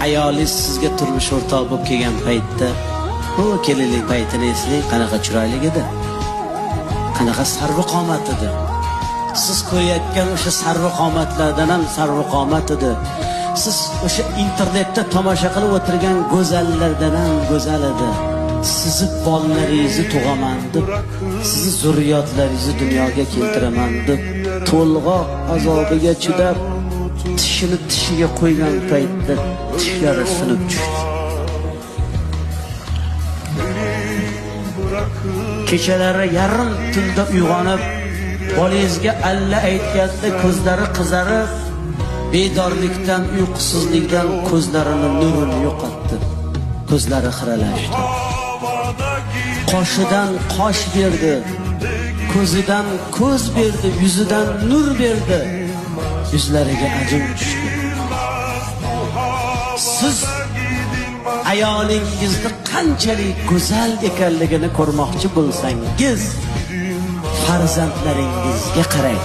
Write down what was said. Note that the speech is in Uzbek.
ayolingiz sizga turmush o'rtoq bo'lib kelgan paytda, bu kelinlik paytini eslang, qanaqa chiroyli edi, qanaqa sarvqomat edi. Siz ko'rayotgan o'sha sarvqomatlardan ham sarvqomat edi. Siz o'sha internetda tomosha qilib o'tirgan go'zallardan ham go'zal edi. Sizni bolalaringizni tug'aman deb, sizni zurriyotlaringizni dunyoga keltiraman deb, to'lg'oq azobiga chidab, tishini tishiga qo'ygan paytda tishlari sinib tushdi. Kechalari yarim tunda uyg'onib, bolangizga alla aytganda ko'zlari qizarib, bedorlikdan, uyqusizlikdan ko'zlarining nurini yo'qotdi. Ko'zlari xiralashdi. Qoshidan qosh berdi, ko'zidan ko'z berdi, yuzidan nur berdi, yuzlariga ajin tushdi. Siz ayolingizni qanchalik go'zal ekanligini ko'rmoqchi bo'lsangiz, farzandlaringizga qarang.